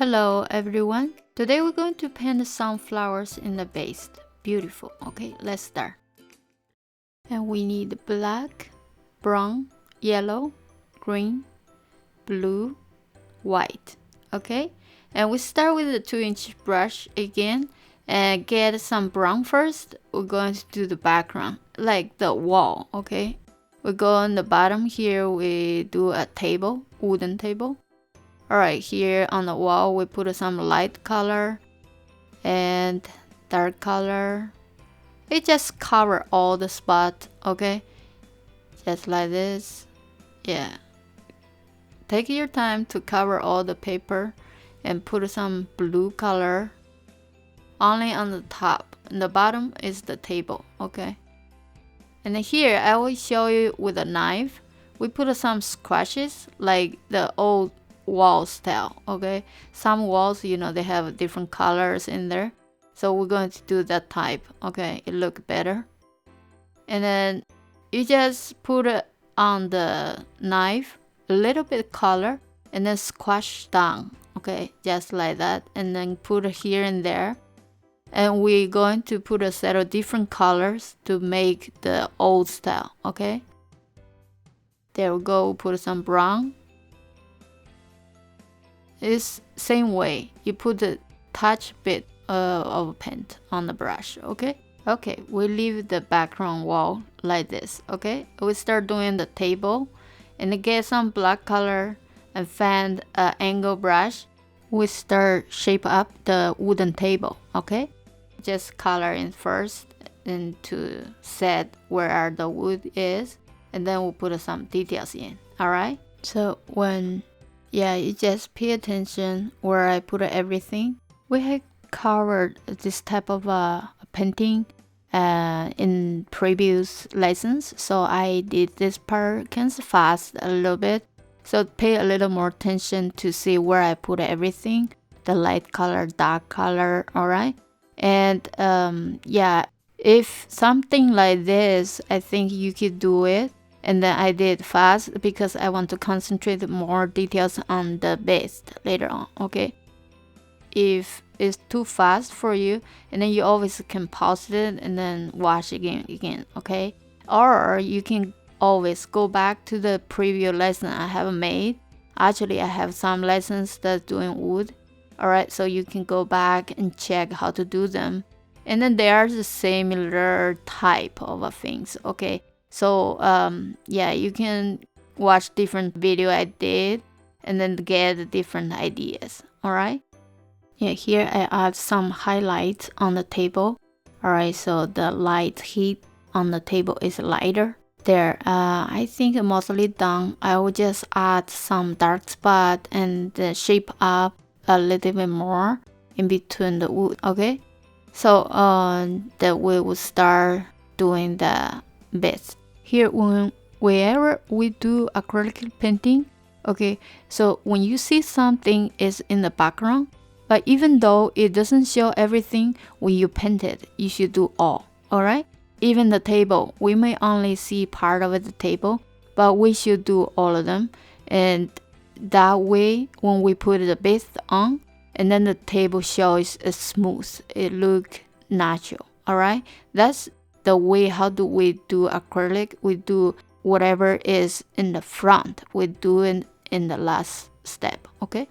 Hello everyone. Today we're going to paint some flowers in the vase. Beautiful. Okay, let's start. And we need black, brown, yellow, green, blue, white. Okay, and we start with the 2-inch brush again and get some brown first. We're going to do the background, like the wall. Okay, we go on the bottom here, we do a table, wooden table. Alright, here on the wall we put some light color and dark color. It just cover all the spot, okay? Just like this. Yeah. Take your time to cover all the paper and put some blue color only on the top. And the bottom is the table, okay? And here I will show you with a knife. We put some scratches like the old wall style. Okay, some walls, you know, they have different colors in there, so we're going to do that type. Okay, it look better. And then you just put it on the knife a little bit color and then squash down. Okay, just like that, and then put it here and there. And we're going to put a set of different colors to make the old style. Okay, there we go. Put some brown. It's same way. You put a touch bit of paint on the brush. Okay. Okay. We leave the background wall like this. Okay. We start doing the table, and get some black color and find an angle brush. We start shape up the wooden table. Okay. Just color in first and to set where the wood is, and then we'll put some details in. All right. So when you just pay attention where I put everything. We had covered this type of painting in previous lessons, so I did this part kind of fast a little bit. So pay a little more attention to see where I put everything, the light color, dark color, alright? And if something like this, I think you could do it. And then I did fast because I want to concentrate more details on the base later on, okay? If it's too fast for you, and then you always can pause it and then watch again, okay? Or you can always go back to the previous lesson I have made. Actually, I have some lessons that's doing wood, alright? So you can go back and check how to do them. And then they are the similar type of things, okay? So you can watch different video I did and then get different ideas. All right. Yeah, here I add some highlights on the table. All right, so the light heat on the table is lighter. There, I think mostly done. I will just add some dark spot and shape up a little bit more in between the wood. Okay, so that we will start doing the base. Here, wherever we do acrylic painting, okay, so when you see something is in the background, but even though it doesn't show everything when you paint it, you should do all right? Even the table, we may only see part of the table, but we should do all of them. And that way, when we put the base on, and then the table shows smooth, it look natural, all right? That's the way how do we do acrylic. We do whatever is in the front, we do it in the last step, okay?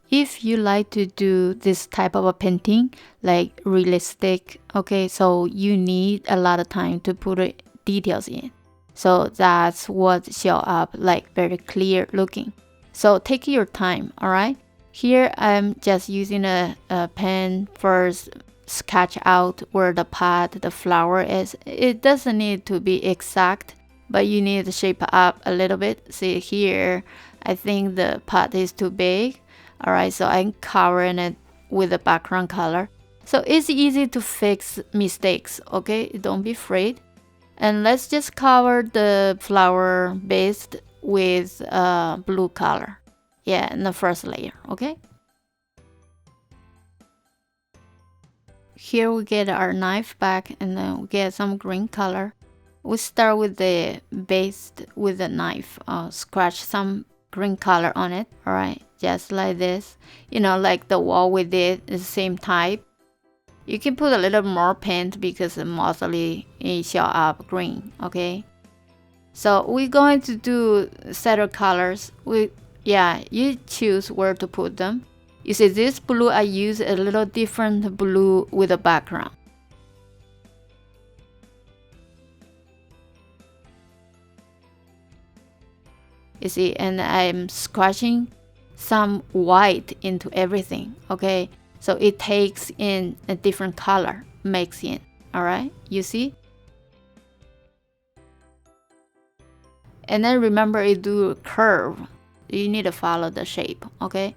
If you like to do this type of a painting, like realistic, okay, so you need a lot of time to put details in. So that's what show up like very clear looking. So take your time, all right? Here I'm just using a pen first, sketch out where the pot, the flower is. It doesn't need to be exact, but you need to shape up a little bit. See here, I think the pot is too big. All right, so I'm covering it with the background color. So it's easy to fix mistakes, okay? Don't be afraid. And let's just cover the flower base with blue color. Yeah, in the first layer, okay? Here we get our knife back, and then we get some green color. We start with the base with the knife, scratch some green color on it. All right, just like this. You know, like the wall we did is the same type. You can put a little more paint because mostly it show up green, okay? So we're going to do set of colors. You choose where to put them. You see this blue, I use a little different blue with a background. You see, and I'm squashing some white into everything, okay? So it takes in a different color, makes in, all right? You see? And then remember, you do a curve. You need to follow the shape, okay?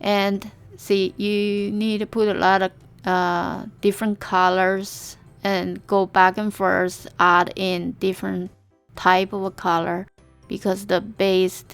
And see, you need to put a lot of different colors and go back and forth, add in different type of a color, because the base,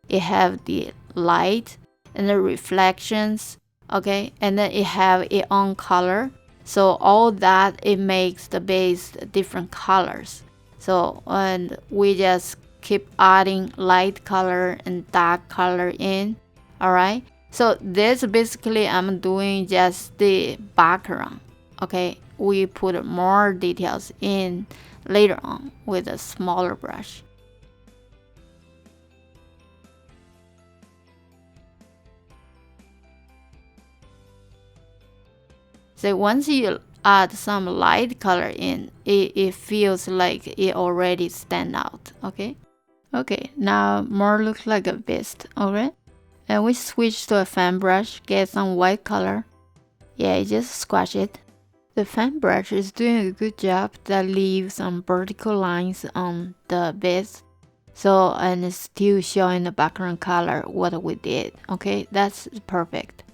it have the light and the reflections, okay? And then it have its own color. So all that, it makes the base different colors. So, and we just keep adding light color and dark color in, all right? So this basically I'm doing just the background, okay? We put more details in later on with a smaller brush. So once you add some light color in, it feels like it already stand out, okay? Okay, now more looks like a vest, alright? And we switch to a fan brush, get some white color. Yeah, you just squash it. The fan brush is doing a good job that leaves some vertical lines on the vest. So, and it's still showing the background color what we did, okay? That's perfect.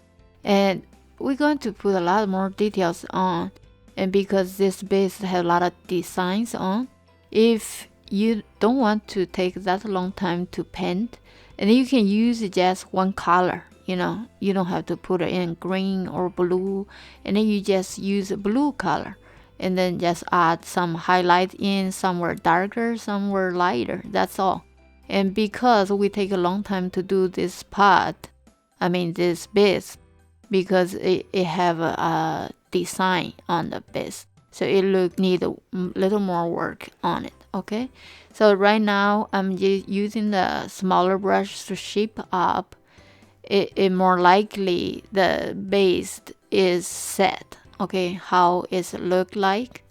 And we're going to put a lot more details on, and because this base has a lot of designs on, if you don't want to take that long time to paint, and you can use just one color, you know, you don't have to put it in green or blue, and then you just use a blue color and then just add some highlight in, somewhere darker, somewhere lighter, that's all. And because we take a long time to do this part, I mean this base, because it have a design on the base, so it need a little more work on it, okay? So right now I'm just using the smaller brush to shape up. It more likely the base is set, okay, how it look like.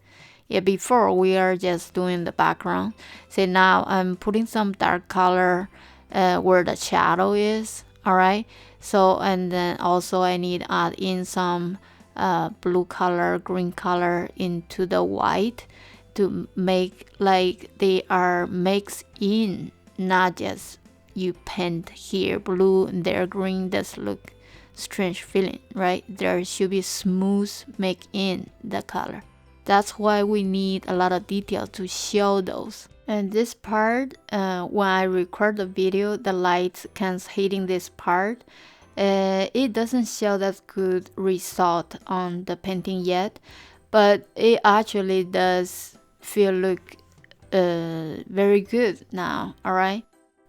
Yeah, before we are just doing the background. So now I'm putting some dark color where the shadow is, all right? So, and then also I need to add in some blue color, green color into the white to make like they are mixed in, not just you paint here blue and there green. Does look strange feeling, right? There should be smooth make in the color. That's why we need a lot of detail to show those. And this part, when I record the video, the light comes hitting this part. It doesn't show that good result on the painting yet, but it actually does feel look very good now, all right?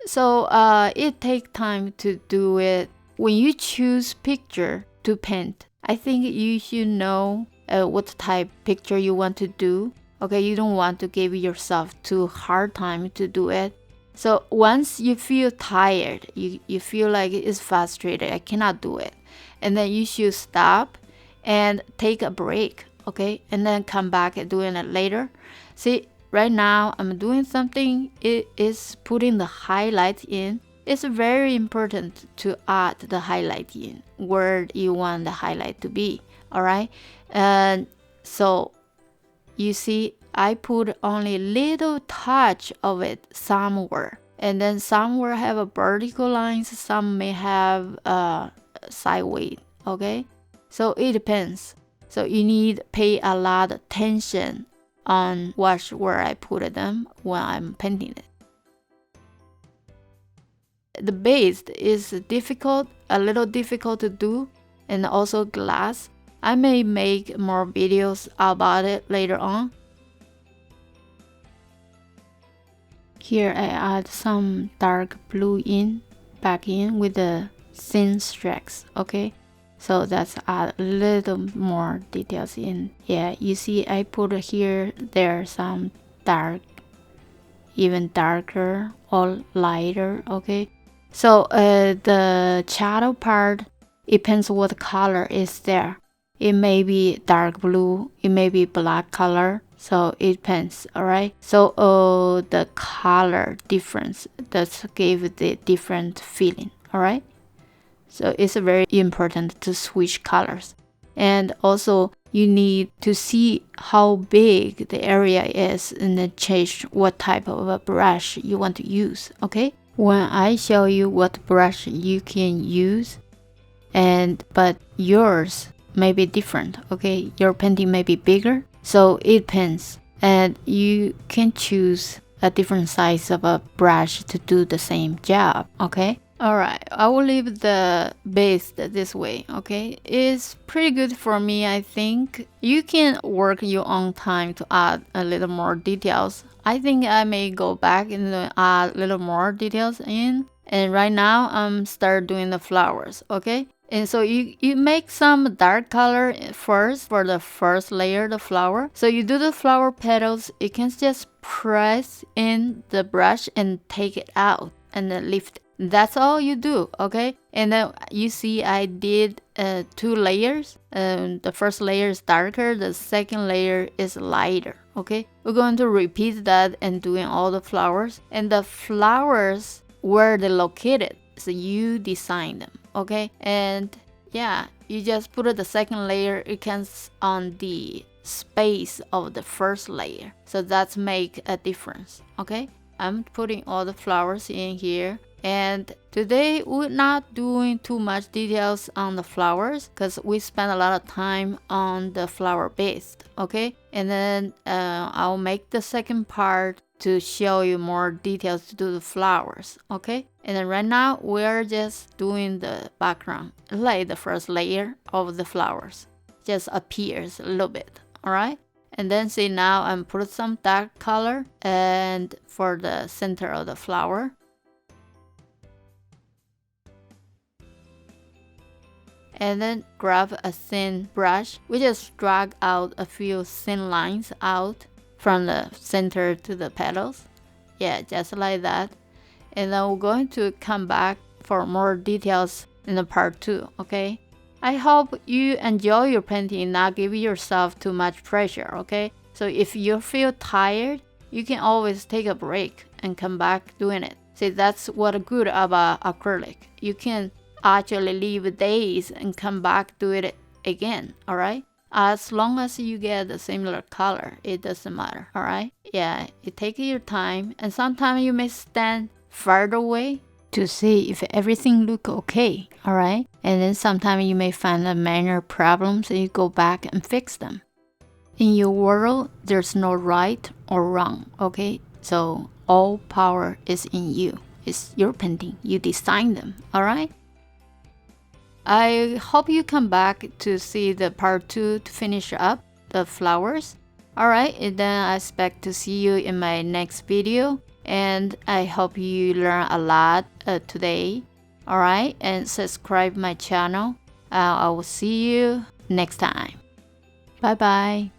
So it takes time to do it. When you choose picture to paint, I think you should know what type picture you want to do. Okay, you don't want to give yourself too hard time to do it. So once you feel tired, you feel like it's frustrated, I cannot do it, and then you should stop and take a break, okay, and then come back and doing it later. See, right now I'm doing something, it is putting the highlight in. It's very important to add the highlight in where you want the highlight to be, all right? And so you see, I put only little touch of it somewhere, and then somewhere have a vertical lines, some may have sideways, okay? So it depends. So you need to pay a lot of attention on where I put them when I'm painting it. The base is difficult, a little difficult to do, and also glass. I may make more videos about it later on. Here I add some dark blue back in with the thin strokes, okay? So that's a little more details in. Yeah, you see I put here, there are some dark, even darker or lighter, okay? So the shadow part, it depends what color is there. It may be dark blue, it may be black color, so it depends, all right? So the color difference does give the different feeling, all right? So it's very important to switch colors. And also you need to see how big the area is and then change what type of a brush you want to use, okay? When I show you what brush you can use, but yours may be different, okay? Your painting may be bigger, so it depends. And you can choose a different size of a brush to do the same job, okay? Alright, I will leave the base this way, okay? It's pretty good for me, I think. You can work your own time to add a little more details. I think I may go back and add a little more details in. And right now, I'm start doing the flowers, okay? And so you make some dark color first for the first layer, the flower. So you do the flower petals, you can just press in the brush and take it out and then lift it. That's all you do, okay? And then you see I did 2 layers. The first layer is darker, the second layer is lighter, okay? We're going to repeat that and doing all the flowers. And the flowers, where they're located, so you design them, okay? And yeah, you just put the second layer, it comes on the space of the first layer. So that's make a difference, okay? I'm putting all the flowers in here. And today we're not doing too much details on the flowers because we spent a lot of time on the flower base, okay? And then I'll make the second part to show you more details to do the flowers, okay? And then right now we're just doing the background, like the first layer of the flowers just appears a little bit, all right? And then see, now I'm put some dark color and for the center of the flower. And then grab a thin brush. We just drag out a few thin lines out from the center to the petals. Yeah, just like that. And then we're going to come back for more details in the part 2, okay? I hope you enjoy your painting and not give yourself too much pressure, okay? So if you feel tired, you can always take a break and come back doing it. See, that's what good about acrylic. You can actually leave days and come back do it again, all right? As long as you get a similar color, it doesn't matter, all right? Yeah, you take your time, and sometimes you may stand farther away to see if everything look okay, all right? And then sometimes you may find a minor problems and you go back and fix them. In your world, there's no right or wrong, okay? So all power is in you. It's your painting. You design them, all right? I hope you come back to see the part 2 to finish up the flowers. Alright, and then I expect to see you in my next video. And I hope you learn a lot today. Alright, and subscribe my channel. I will see you next time. Bye bye.